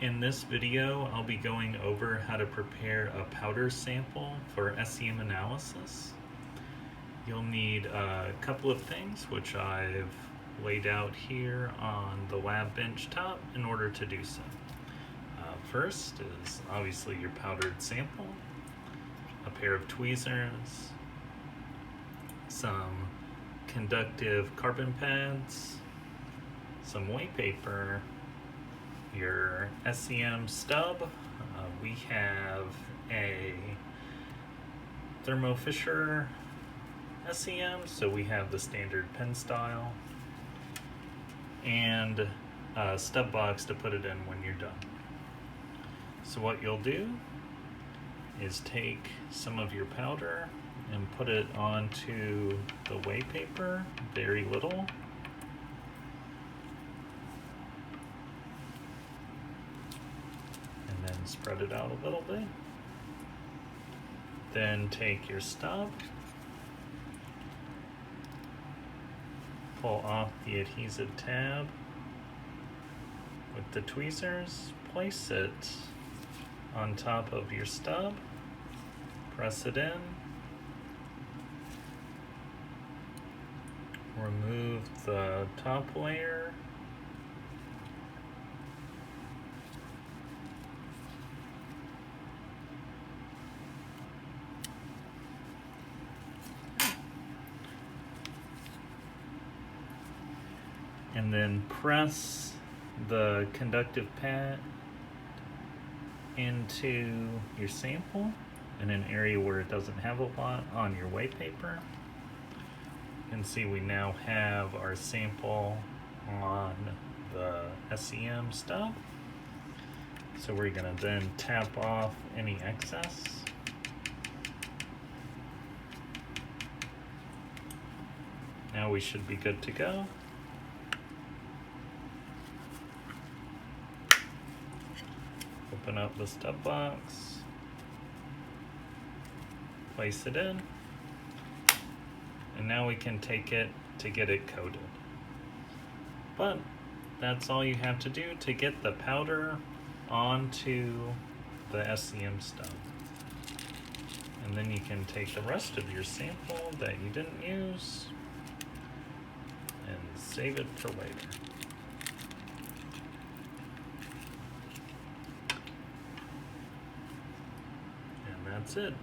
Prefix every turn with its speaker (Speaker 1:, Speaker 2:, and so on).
Speaker 1: In this video, I'll be going over how to prepare a powder sample for SEM analysis. You'll need a couple of things, which I've laid out here on the lab bench top in order to do so. First is obviously your powdered sample, a pair of tweezers, some conductive carbon pads, some white paper, your SEM stub. We have a Thermo Fisher SEM, so we have the standard pen style, and a stub box to put it in when you're done. So what you'll do is take some of your powder and put it onto the white paper, very little. And then spread it out a little bit. Then take your stub, pull off the adhesive tab with the tweezers, place it on top of your stub, press it in, remove the top layer, and then press the conductive pad into your sample in an area where it doesn't have a lot on your white paper. You can see we now have our sample on the SEM stub. So we're going to then tap off any excess. Now we should be good to go. Open up the stub box, place it in, and now we can take it to get it coated. But that's all you have to do to get the powder onto the SEM stub. And then you can take the rest of your sample that you didn't use and save it for later. That's it.